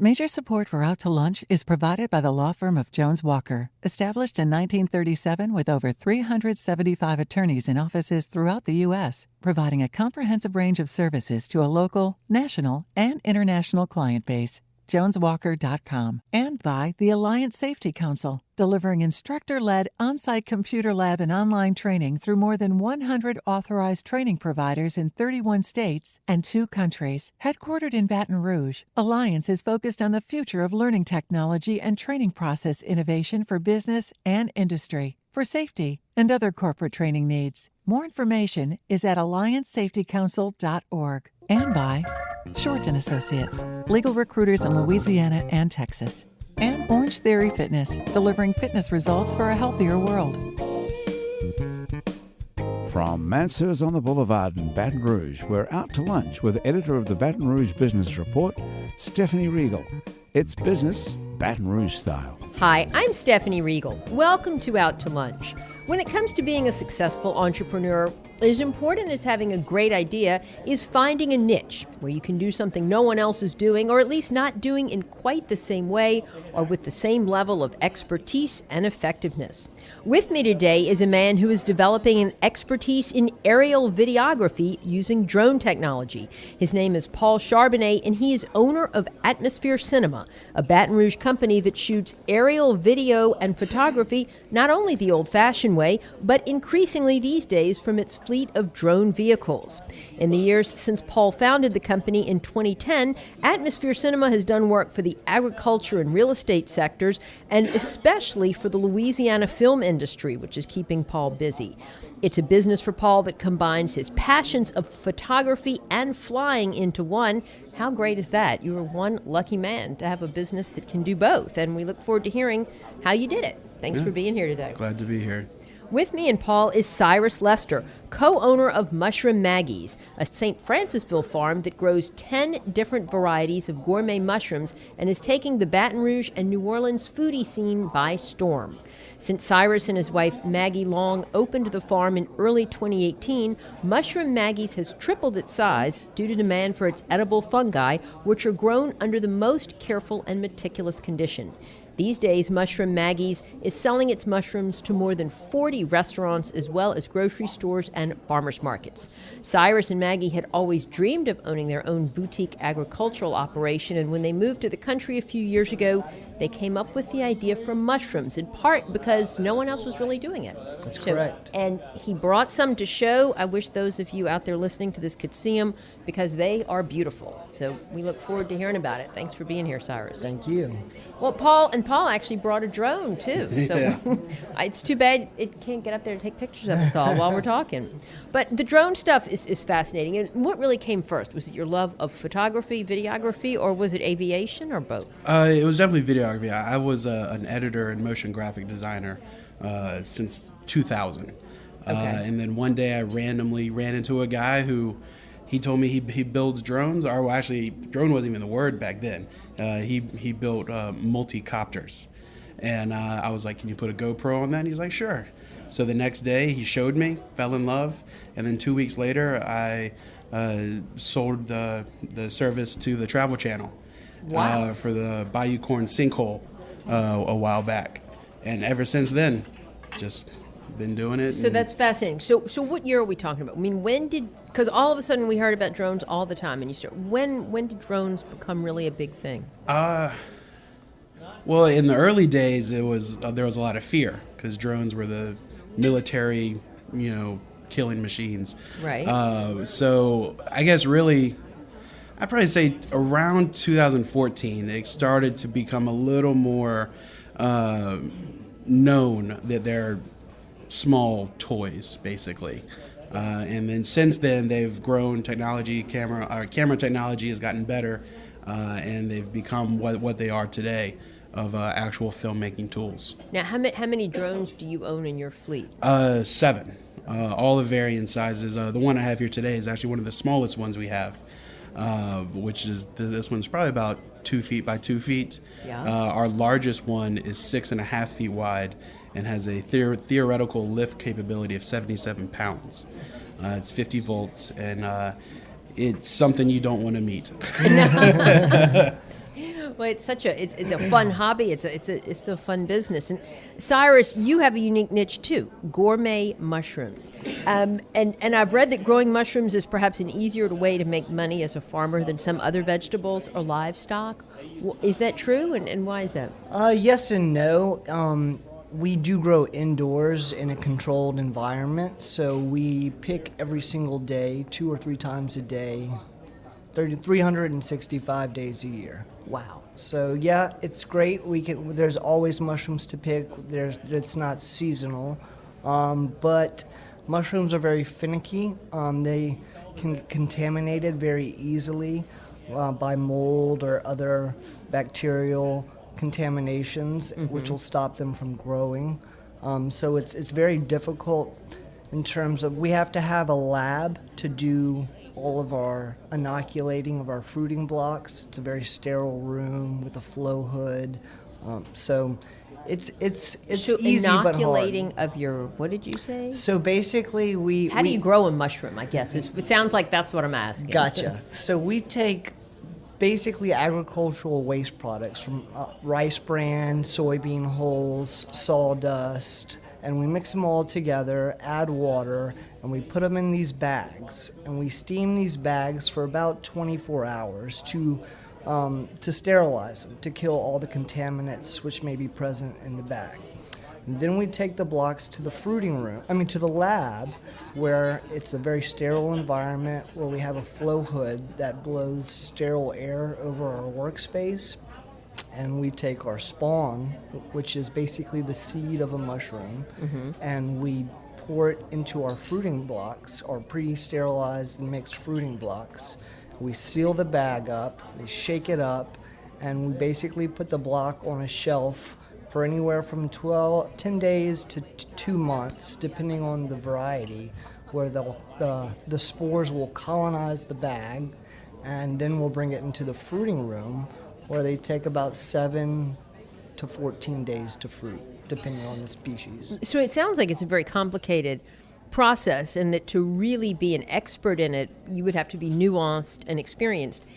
Major support for Out to Lunch is provided by the law firm of Jones Walker, established in 1937 with over 375 attorneys in offices throughout the U.S., providing a comprehensive range of services to a local, national, and international client base. JonesWalker.com. And by the Alliance Safety Council, delivering instructor-led on-site computer lab and online training through more than 100 authorized training providers in 31 states and 2 countries. Headquartered in Baton Rouge, Alliance is focused on the future of learning technology and training process innovation for business and industry, for safety and other corporate training needs. More information is at alliancesafetycouncil.org. And by Short & Associates, legal recruiters in Louisiana and Texas. And Orange Theory Fitness, delivering fitness results for a healthier world. From Mansur's on the Boulevard in Baton Rouge, we're out to lunch with editor of the Baton Rouge Business Report, Stephanie Riegel. It's business, Baton Rouge style. Hi, I'm Stephanie Riegel. Welcome to Out to Lunch. When it comes to being a successful entrepreneur, as important as having a great idea is finding a niche where you can do something no one else is doing, or at least not doing in quite the same way or with the same level of expertise and effectiveness. With me today is a man who is developing an expertise in aerial videography using drone technology. His name is Paul Charbonnet, and he is owner of Atmosphere Cinema, a Baton Rouge company that shoots aerial video and photography not only the old-fashioned way, but increasingly these days from its fleet of drone vehicles. In the years since Paul founded the company in 2010, Atmosphere Cinema has done work for the agriculture and real estate sectors, and especially for the Louisiana film industry, which is keeping Paul busy. It's a business for Paul that combines his passions of photography and flying into one. How great is that? You are one lucky man to have a business that can do both, and we look forward to hearing how you did it. Thanks for being here today. Glad to be here. With me and Paul is Cyrus Lester, co-owner of Mushroom Maggie's, a St. Francisville farm that grows 10 different varieties of gourmet mushrooms and is taking the Baton Rouge and New Orleans foodie scene by storm. Since Cyrus and his wife Maggie Long opened the farm in early 2018, Mushroom Maggie's has tripled its size due to demand for its edible fungi, which are grown under the most careful and meticulous condition. These days, Mushroom Maggie's is selling its mushrooms to more than 40 restaurants as well as grocery stores and farmers markets. Cyrus and Maggie had always dreamed of owning their own boutique agricultural operation, and when they moved to the country a few years ago, they came up with the idea for mushrooms, in part because no one else was really doing it. That's correct. And he brought some to show. I wish those of you out there listening to this could see them because they are beautiful. So we look forward to hearing about it. Thanks for being here, Cyrus. Thank you. Well, Paul actually brought a drone, too. So it's too bad it can't get up there to take pictures of us all while we're talking. But the drone stuff is fascinating. And what really came first? Was it your love of photography, videography, or was it aviation, or both? It was definitely videography. I was an editor and motion graphic designer since 2000. And then one day I randomly ran into a guy who he told me he builds drones, or well, actually, drone wasn't even the word back then. He built multi-copters. And I was like, can you put a GoPro on that? And he's like, sure. So the next day he showed me, fell in love, and then 2 weeks later I sold the service to the Travel Channel. Wow. For the Bayou Corn sinkhole a while back. And ever since then, just been doing it. So that's fascinating. So what year are we talking about? I mean, because all of a sudden we heard about drones all the time, and when did drones become really a big thing? Well, in the early days, there was a lot of fear because drones were the military, killing machines. Right. So I guess really, I'd probably say around 2014, it started to become a little more known that they're small toys, basically. And then since then, they've grown technology. Camera technology has gotten better, and they've become what they are today, of actual filmmaking tools. Now, how many drones do you own in your fleet? 7, all of varying sizes. The one I have here today is actually one of the smallest ones we have, which is this one's probably about 2 feet by 2 feet. Yeah. Our largest one is 6.5 feet wide and has a theoretical lift capability of 77 pounds. It's 50 volts, and it's something you don't want to meet. Well, it's it's a fun hobby. It's a fun business. And Cyrus, you have a unique niche too: gourmet mushrooms. And I've read that growing mushrooms is perhaps an easier way to make money as a farmer than some other vegetables or livestock. Is that true? And why is that? Yes and no. We do grow indoors in a controlled environment, so we pick every single day, 2 or 3 times a day, 365 days a year. Wow. So yeah, it's great. There's always mushrooms to pick. It's not seasonal, but mushrooms are very finicky. They can get contaminated very easily by mold or other bacterial contaminations, which will stop them from growing. So it's very difficult in terms of we have to have a lab to do all of our inoculating of our fruiting blocks. It's a very sterile room with a flow hood. So it's so easy but hard. inoculating of your, what did you say? So basically How do you grow a mushroom, I guess? It sounds like that's what I'm asking. Gotcha. So we take basically agricultural waste products from rice bran, soybean hulls, sawdust, and we mix them all together, add water, and we put them in these bags. And we steam these bags for about 24 hours to sterilize them, to kill all the contaminants which may be present in the bag. And then we take the blocks to the lab, where it's a very sterile environment, where we have a flow hood that blows sterile air over our workspace. And we take our spawn, which is basically the seed of a mushroom, and we pour it into our fruiting blocks, our pre-sterilized and mixed fruiting blocks. We seal the bag up, we shake it up, and we basically put the block on a shelf for anywhere from 10 days to 2 months, depending on the variety, where the spores will colonize the bag, and then we'll bring it into the fruiting room, where they take about 7 to 14 days to fruit, depending on the species. So it sounds like it's a very complicated process, and that to really be an expert in it, you would have to be nuanced and experienced.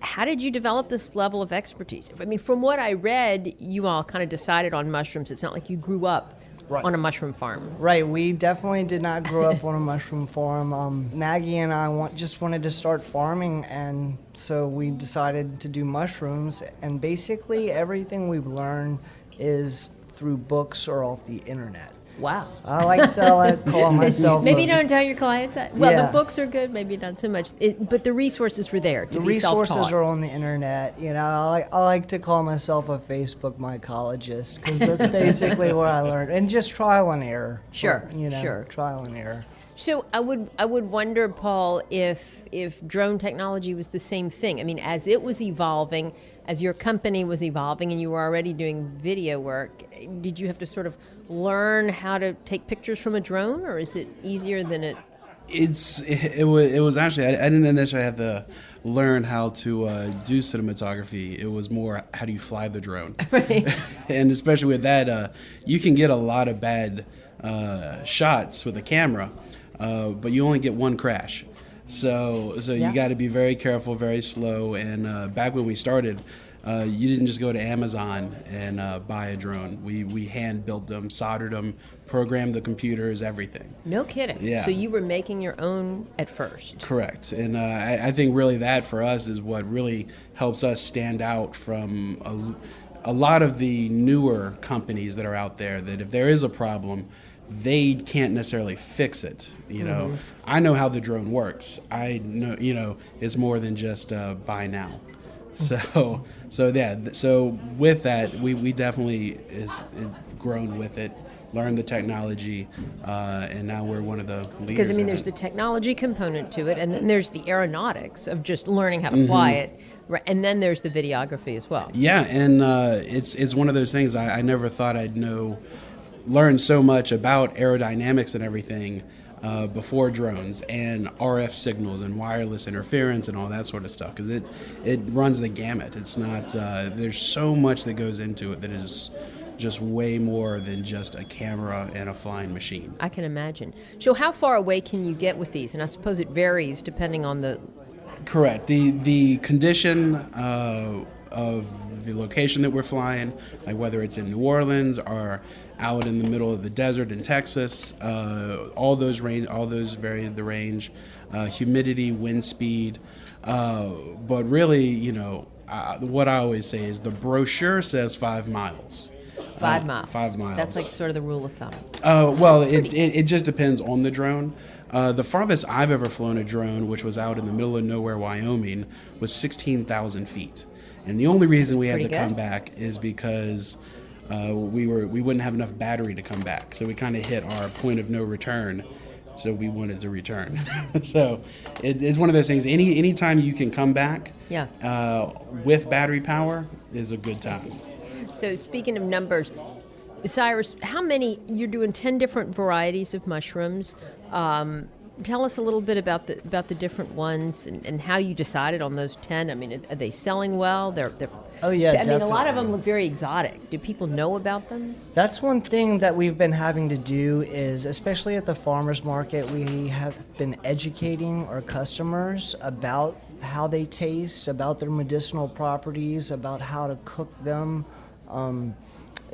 How did you develop this level of expertise? I mean, from what I read, you all kind of decided on mushrooms. It's not like you grew up on a mushroom farm. Right, we definitely did not grow up on a mushroom farm. Maggie and I just wanted to start farming, and so we decided to do mushrooms. And basically everything we've learned is through books or off the internet. Wow. I like to call myself. Maybe don't tell your clients that. Well, Yeah. the books are good, maybe not so much. But the resources were there to The be self-taught. resources are on the internet. You know, I like to call myself a Facebook mycologist, because that's basically where I learned, and just trial and error. Sure, Sure. Trial and error. So I would wonder, Paul, if drone technology was the same thing. I mean, as it was evolving, as your company was evolving, and you were already doing video work, did you have to sort of learn how to take pictures from a drone, or is it easier than it? It was actually, I didn't necessarily have to learn how to do cinematography. It was more, how do you fly the drone? Right. And especially with that, you can get a lot of bad shots with a camera, but you only get one crash. So you got to be very careful, very slow. And back when we started, you didn't just go to Amazon and buy a drone. We hand built them, soldered them, programmed the computers, everything. No kidding. Yeah. So you were making your own at first. Correct. And I think really that for us is what really helps us stand out from a lot of the newer companies that are out there, that if there is a problem, they can't necessarily fix it. You know, I know how the drone works. I know, it's more than just buy now. So with that, we definitely is grown with it, learned the technology, and now we're one of the leaders. Because, I mean, there's the technology component to it, and then there's the aeronautics of just learning how to fly it, right? And then there's the videography as well. Yeah, and it's one of those things I never thought I'd learn so much about aerodynamics and everything before drones, and RF signals and wireless interference and all that sort of stuff, because it runs the gamut. It's not there's so much that goes into it that is just way more than just a camera and a flying machine. I can imagine. So how far away can you get with these? And I suppose it varies depending on the... Correct. The condition of the location that we're flying, like whether it's in New Orleans or out in the middle of the desert in Texas. All those vary the range, humidity, wind speed. But really, what I always say is the brochure says 5 miles. 5 miles. 5 miles. That's like sort of the rule of thumb. Well, it just depends on the drone. The farthest I've ever flown a drone, which was out in the middle of nowhere, Wyoming, was 16,000 feet. And the only reason we had to come back is because we wouldn't have enough battery to come back. So we kind of hit our point of no return. So we wanted to return. So it's one of those things. Anytime you can come back with battery power is a good time. So speaking of numbers, Cyrus, how many, you're doing 10 different varieties of mushrooms. Tell us a little bit about the different ones and how you decided on those 10. I mean, are they selling well? Oh, yeah, I mean, a lot of them look very exotic. Do people know about them? That's one thing that we've been having to do is, especially at the farmers market, we have been educating our customers about how they taste, about their medicinal properties, about how to cook them.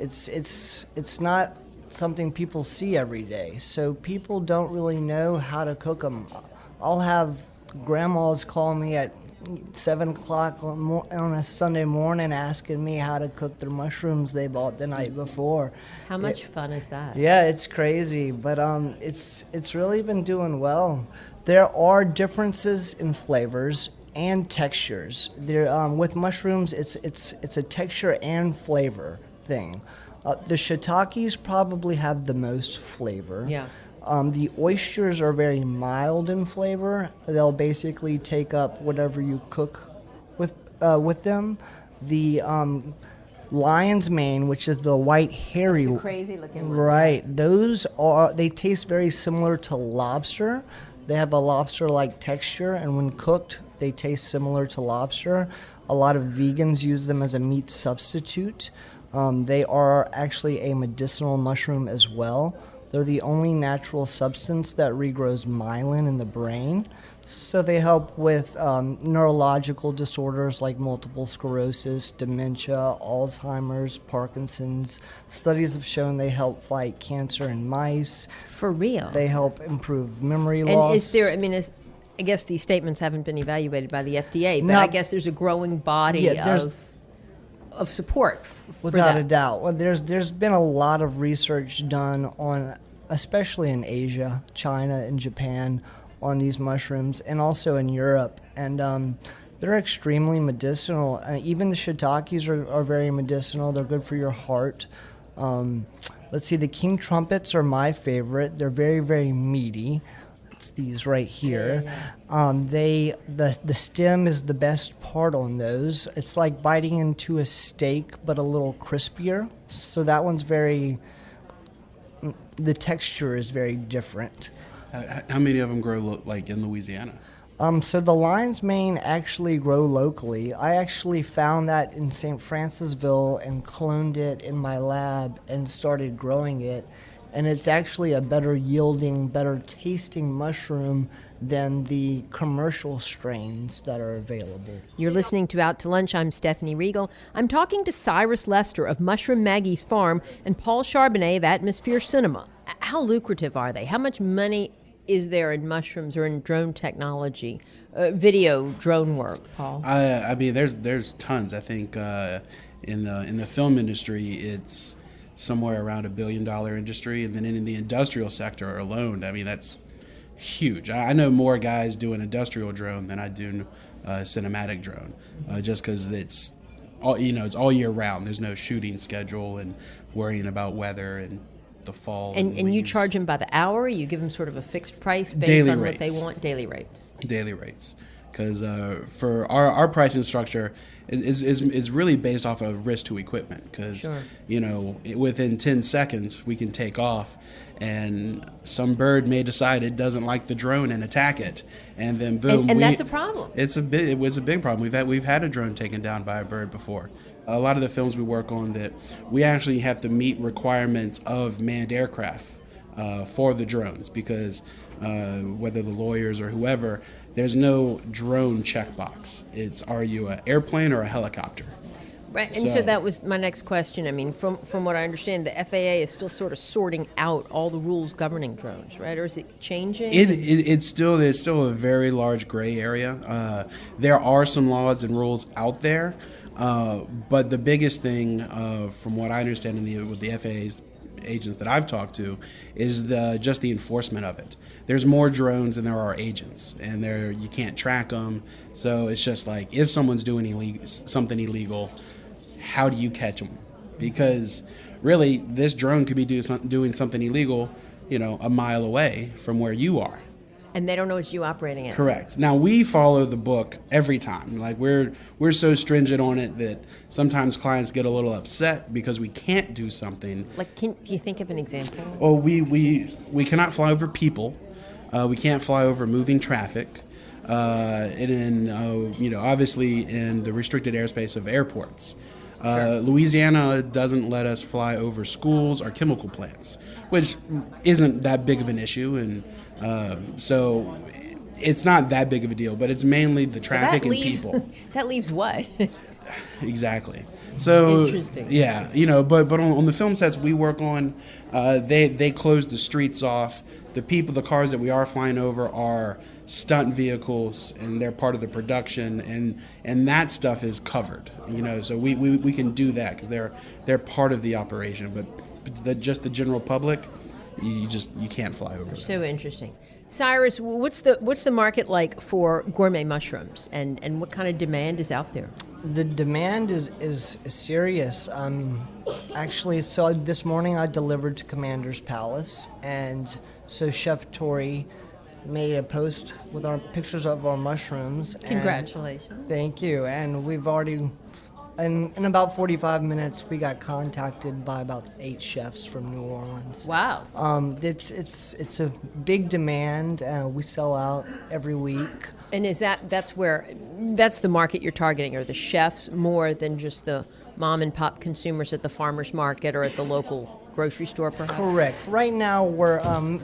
It's not something people see every day, so people don't really know how to cook them. I'll have grandmas call me at 7 o'clock on a Sunday morning asking me how to cook their mushrooms they bought the night before. How much fun is that? Yeah, it's crazy, but it's really been doing well. There are differences in flavors and textures. There with mushrooms, it's a texture and flavor thing. The shiitakes probably have the most flavor. Yeah. The oysters are very mild in flavor. They'll basically take up whatever you cook with them. The lion's mane, which is the white hairy, That's the crazy looking one. right? They taste very similar to lobster. They have a lobster-like texture, and when cooked, they taste similar to lobster. A lot of vegans use them as a meat substitute. They are actually a medicinal mushroom as well. They're the only natural substance that regrows myelin in the brain. So they help with neurological disorders like multiple sclerosis, dementia, Alzheimer's, Parkinson's. Studies have shown they help fight cancer in mice. For real? They help improve memory loss. And is there, I guess these statements haven't been evaluated by the FDA, but I guess there's a growing body of support for without that. a doubt. Well, there's been a lot of research done on, especially in Asia, China, and Japan, on these mushrooms, and also in Europe. And they're extremely medicinal. Even the shiitakes are very medicinal. They're good for your heart. Let's see, the king trumpets are my favorite. They're very, very meaty. It's these right here. The stem is the best part on those. It's like biting into a steak, but a little crispier. So that one's the texture is very different. How many of them grow like in Louisiana? So the lion's mane actually grow locally. I actually found that in St. Francisville and cloned it in my lab and started growing it. And it's actually a better yielding, better tasting mushroom than the commercial strains that are available. You're listening to Out to Lunch. I'm Stephanie Regal. I'm talking to Cyrus Lester of Mushroom Maggie's Farm and Paul Charbonnet of Atmosphere Cinema. How lucrative are they? How much money is there in mushrooms or in drone technology, video drone work, Paul? I mean, there's tons. I think in the film industry, it's somewhere around $1 billion industry, and then in the industrial sector alone, I mean, that's huge. I know more guys do an industrial drone than I do a cinematic drone, just because it's all year round. There's no shooting schedule and worrying about weather and the fall. And you charge them by the hour? You give them sort of a fixed price based daily on rates. what they want? Daily rates. Daily rates. Because for our pricing structure is really based off of risk to equipment. Because, within 10 seconds, we can take off, and some bird may decide it doesn't like the drone and attack it. And then boom. And that's a problem. It was a big problem. We've had a drone taken down by a bird before. A lot of the films we work on, that we actually have to meet requirements of manned aircraft for the drones, because whether the lawyers or whoever, there's no drone checkbox. It's, are you an airplane or a helicopter? Right, and so that was my next question. I mean, from what I understand, the FAA is still sort of sorting out all the rules governing drones, right? Or is it changing? There's still a very large gray area. There are some laws and rules out there, but the biggest thing, from what I understand with the FAA's agents that I've talked to, is just the enforcement of it. There's more drones than there are agents, and you can't track them. So it's just like, if someone's doing something illegal, how do you catch them? Because really, this drone could be doing something illegal, a mile away from where you are. And they don't know it's you operating it. Correct. Now, we follow the book every time. Like, we're so stringent on it that sometimes clients get a little upset because we can't do something. Like, can you think of an example? Oh, we cannot fly over people. We can't fly over moving traffic. And then, obviously in the restricted airspace of airports. Sure. Louisiana doesn't let us fly over schools or chemical plants, which isn't that big of an issue, and so it's not that big of a deal. But it's mainly the traffic and people. That leaves what? Exactly. So interesting. Yeah, but on the film sets we work on, they close the streets off. The cars that we are flying over are stunt vehicles, and they're part of the production, and that stuff is covered. So we can do that because they're part of the operation. But just the general public, you can't fly over. So interesting. Cyrus, what's the market like for gourmet mushrooms, and what kind of demand is out there? The demand is serious. Actually, so this morning I delivered to Commander's Palace, and so Chef Tori made a post with our pictures of our mushrooms. Congratulations. Thank you. And we've already, in about 45 minutes, we got contacted by about 8 chefs from New Orleans. Wow. It's a big demand. We sell out every week. And that's the market you're targeting, or the chefs, more than just the mom and pop consumers at the farmer's market or at the local grocery store, perhaps? Correct. Right now,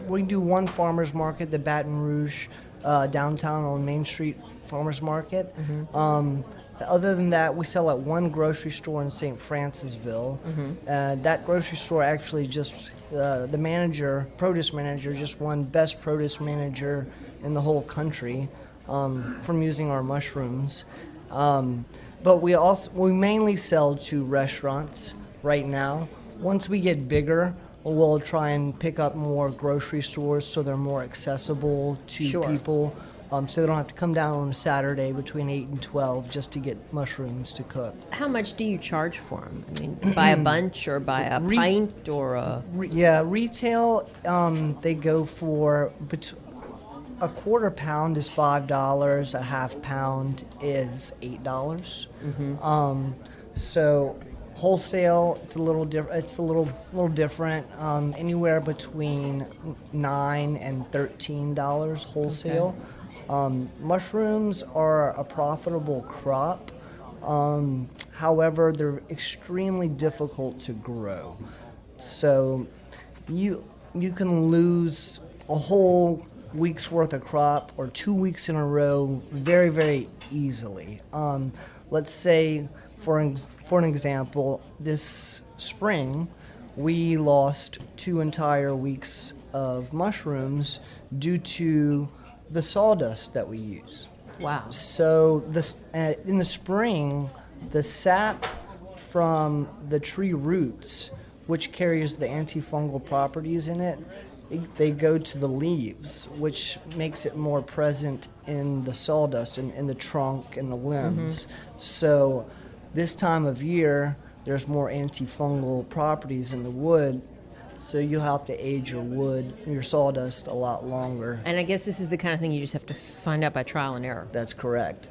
we do one farmer's market, the Baton Rouge downtown on Main Street farmer's market. Mm-hmm. Other than that, we sell at one grocery store in St. Francisville. Mm-hmm. That grocery store actually just, the produce manager, just won Best Produce Manager in the whole country from using our mushrooms. But we mainly sell to restaurants right now. Once we get bigger, we'll try and pick up more grocery stores so they're more accessible to people. So they don't have to come down on a Saturday between 8 and 12 just to get mushrooms to cook. How much do you charge for them? I mean, by a bunch or by a pint or a... Yeah, retail, they go for... A quarter pound is $5. A half pound is $8. Mm-hmm. So wholesale, it's a little different. It's a little different. Anywhere between $9 and $13 wholesale. Okay. Mushrooms are a profitable crop. However, they're extremely difficult to grow. So you can lose a whole week's worth of crop or 2 weeks in a row very, very easily. Let's say, for an example, this spring we lost 2 entire weeks of mushrooms due to the sawdust that we use. Wow. So in the spring, the sap from the tree roots, which carries the antifungal properties in it, they go to the leaves, which makes it more present in the sawdust and in the trunk and the limbs. Mm-hmm. So this time of year, there's more antifungal properties in the wood, so you'll have to age your sawdust a lot longer. And I guess this is the kind of thing you just have to find out by trial and error. That's correct.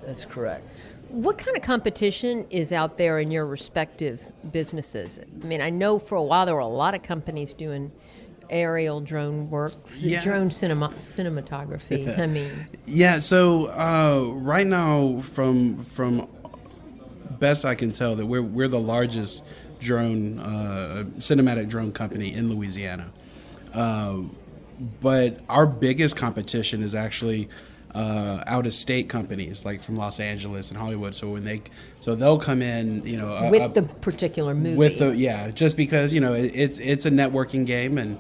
What kind of competition is out there in your respective businesses? I mean, I know for a while there were a lot of companies doing aerial drone work, drone cinematography. I mean, yeah. So right now, from best I can tell, that we're the largest cinematic drone company in Louisiana. But our biggest competition is actually out-of-state companies like from Los Angeles and Hollywood. So they'll come in, With the particular movie. Just because it's a networking game, and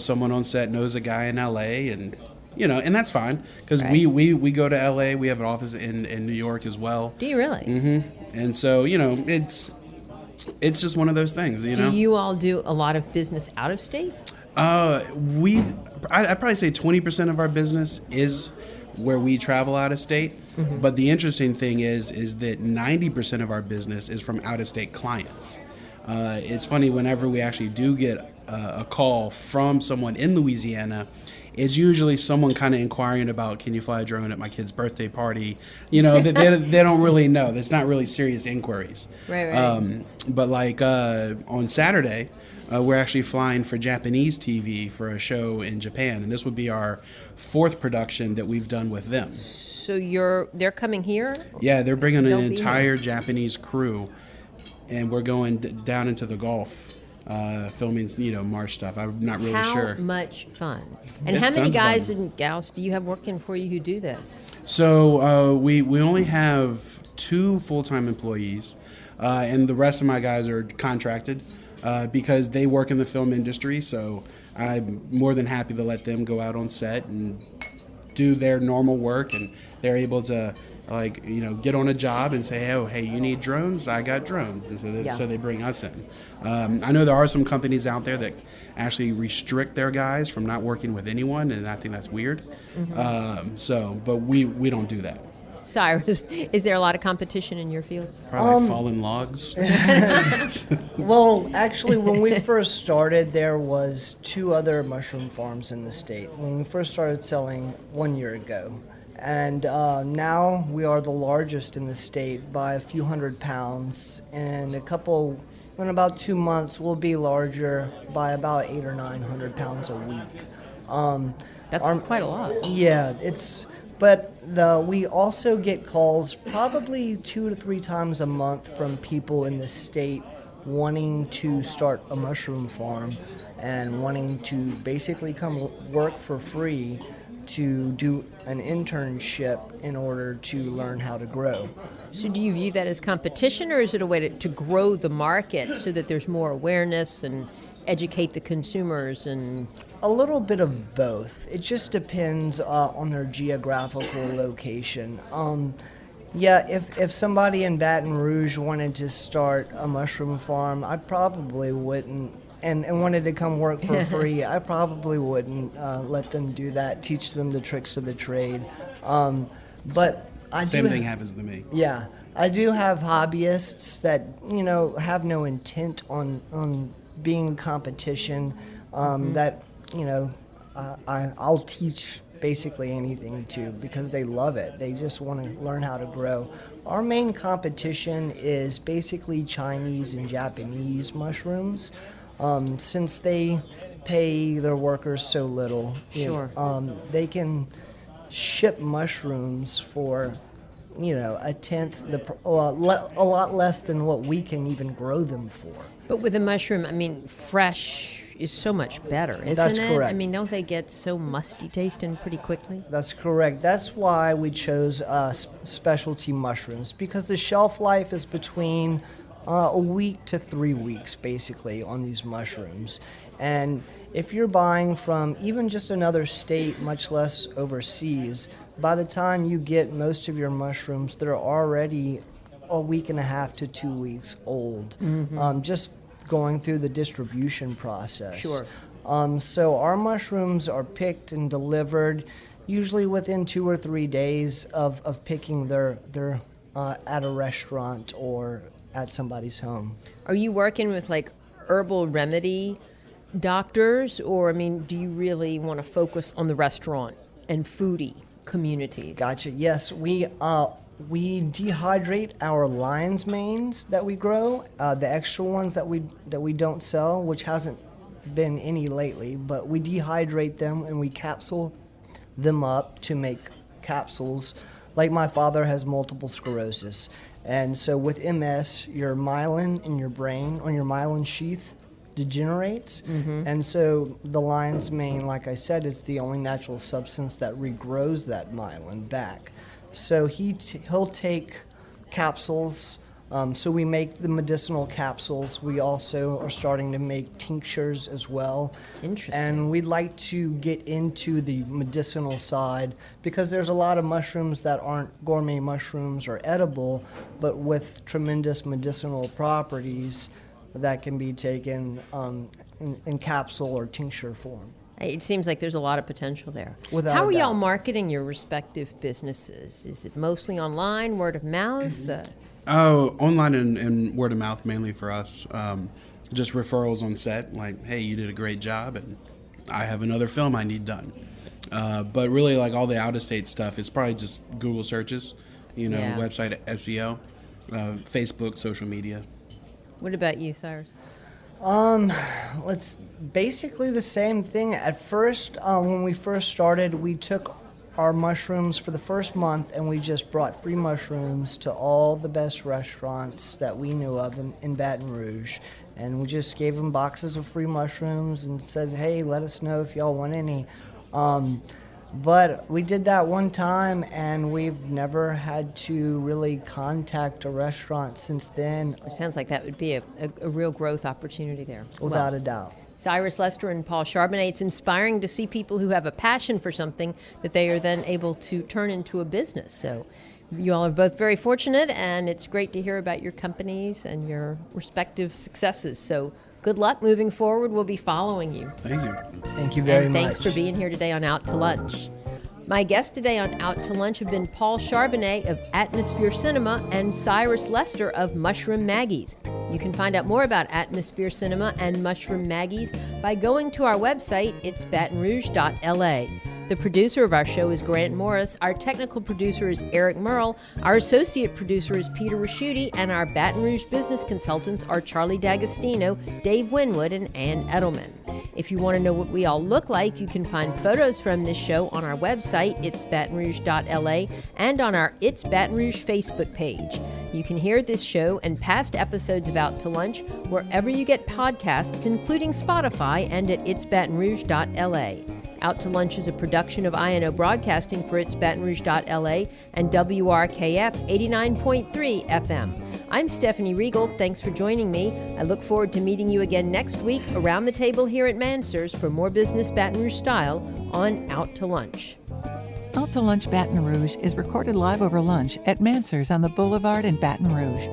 someone on set knows a guy in LA, and and that's fine because Right. we go to LA. We have an office in New York as well. Do you really? Mm-hmm. And so it's just one of those things. Do you all do a lot of business out of state? I'd probably say 20% of our business is where we travel out of state. Mm-hmm. But the interesting thing is that 90% of our business is from out of state clients. It's funny, whenever we actually do get a call from someone in Louisiana, it's usually someone kind of inquiring about, can you fly a drone at my kid's birthday party? They don't really know. That's not really serious inquiries. Right. But like on Saturday, we're actually flying for Japanese TV for a show in Japan, and this would be our 4th production that we've done with them. So they're coming here? Yeah, they're bringing They'll an be entire Japanese crew, and we're going down into the Gulf, filming marsh stuff. I'm not really sure. How much fun. And It's how many tons of guys fun. and gals do you have working for you who do this? So we only have 2 full-time employees, and the rest of my guys are contracted because they work in the film industry. So I'm more than happy to let them go out on set and do their normal work, and they're able to get on a job and say, oh, hey, you need drones? I got drones. And so they bring us in. I know there are some companies out there that actually restrict their guys from not working with anyone, and I think that's weird. Mm-hmm. But we don't do that. Cyrus, is there a lot of competition in your field? Probably fallen logs. Well, actually, when we first started, there was 2 other mushroom farms in the state. When we first started selling 1 year ago. And now we are the largest in the state by a few hundred pounds. In about 2 months, we'll be larger by about 800 or 900 pounds a week. That's quite a lot. Yeah, we also get calls probably 2 to 3 times a month from people in the state wanting to start a mushroom farm and wanting to basically come work for free to do an internship in order to learn how to grow. So do you view that as competition, or is it a way to grow the market so that there's more awareness and educate the consumers? And A little bit of both. It just depends on their geographical location. If somebody in Baton Rouge wanted to start a mushroom farm, I probably wouldn't, and wanted to come work for free, I probably wouldn't let them do that, teach them the tricks of the trade. But Same thing happens to me. Yeah, I do have hobbyists that have no intent on being competition. That I'll teach basically anything to, because they love it. They just want to learn how to grow. Our main competition is basically Chinese and Japanese mushrooms, since they pay their workers so little. Sure. They can ship mushrooms for a tenth, a lot less than what we can even grow them for. But with a mushroom, fresh is so much better, isn't That's it? correct. Don't they get so musty tasting pretty quickly? That's correct. That's why we chose specialty mushrooms, because the shelf life is between a week to 3 weeks, basically, on these mushrooms. And if you're buying from even just another state, much less overseas, by the time you get most of your mushrooms, they're already a week and a half to 2 weeks old. Just going through the distribution process. Sure. So our mushrooms are picked and delivered usually within 2 or 3 days of picking their at a restaurant or at somebody's home. Are you working with herbal remedy doctors, or do you really want to focus on the restaurant and foodie communities? Gotcha. Yes, we dehydrate our lion's manes that we grow, the extra ones that we don't sell, which hasn't been any lately, but we dehydrate them and we capsule them up to make capsules. Like my father has multiple sclerosis, and so with MS, your myelin in your brain, on your myelin sheath, degenerates. And so the lion's mane, like I said, is the only natural substance that regrows that myelin back. So he'll take capsules. So we make the medicinal capsules. We also are starting to make tinctures as well. Interesting. And we'd like to get into the medicinal side because there's a lot of mushrooms that aren't gourmet mushrooms or edible, but with tremendous medicinal properties that can be taken in capsule or tincture form. It seems like there's a lot of potential there. Without How a are y'all doubt. marketing your respective businesses? Is it mostly online, word of mouth? Oh, online and word of mouth mainly for us. Just referrals on set, like, hey, you did a great job, and I have another film I need done. But really, like all the out-of-state stuff, it's probably just Google searches, Yeah. website SEO, Facebook, social media. What about you, Cyrus? It's basically the same thing. At first, when we first started, we took our mushrooms for the first month and we just brought free mushrooms to all the best restaurants that we knew of in Baton Rouge. And we just gave them boxes of free mushrooms and said, hey, let us know if y'all want any. But we did that one time and we've never had to really contact a restaurant since then, It sounds like that would be a real growth opportunity there. without a doubt. Cyrus Lester and Paul Charbonnet, it's inspiring to see people who have a passion for something that they are then able to turn into a business. So you all are both very fortunate, and it's great to hear about your companies and your respective successes. So good luck moving forward. We'll be following you. Thank you. Thank you very And much. thanks for being here today on Out to Lunch. My guests today on Out to Lunch have been Paul Charbonnet of Atmosphere Cinema and Cyrus Lester of Mushroom Maggie's. You can find out more about Atmosphere Cinema and Mushroom Maggie's by going to our website, it's batonrouge.la. The producer of our show is Grant Morris. Our technical producer is Eric Merle. Our associate producer is Peter Raschuti. And our Baton Rouge business consultants are Charlie D'Agostino, Dave Winwood, and Ann Edelman. If you want to know what we all look like, you can find photos from this show on our website, it's batonrouge.la, and on our It's Baton Rouge Facebook page. You can hear this show and past episodes of Out to Lunch wherever you get podcasts, including Spotify and at itsbatonrouge.la. Out to Lunch is a production of INO Broadcasting for itsbatonrouge.la and WRKF 89.3 FM. I'm Stephanie Riegel. Thanks for joining me. I look forward to meeting you again next week around the table here at Mansur's for more business Baton Rouge style on Out to Lunch. Out to Lunch Baton Rouge is recorded live over lunch at Mansur's on the Boulevard in Baton Rouge.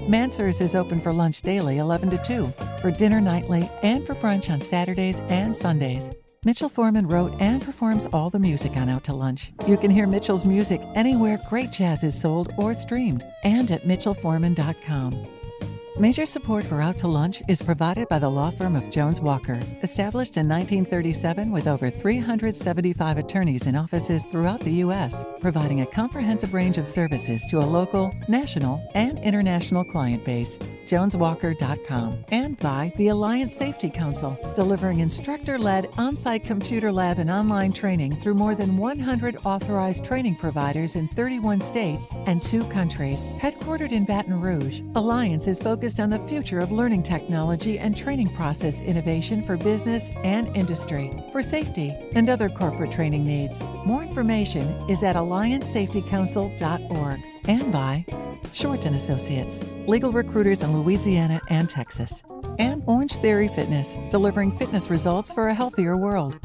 Mansur's is open for lunch daily 11 to 2, for dinner nightly, and for brunch on Saturdays and Sundays. Mitchell Foreman wrote and performs all the music on Out to Lunch. You can hear Mitchell's music anywhere great jazz is sold or streamed, and at mitchellforeman.com. Major support for Out to Lunch is provided by the law firm of Jones Walker, established in 1937 with over 375 attorneys in offices throughout the U.S., providing a comprehensive range of services to a local, national, and international client base. JonesWalker.com. And by the Alliance Safety Council, delivering instructor-led on-site computer lab and online training through more than 100 authorized training providers in 31 states and 2 countries. Headquartered in Baton Rouge, Alliance is focused on the future of learning technology and training process innovation for business and industry, for safety and other corporate training needs. More information is at alliancesafetycouncil.org. And by Shorten Associates, legal recruiters in Louisiana and Texas. And Orange Theory Fitness, delivering fitness results for a healthier world.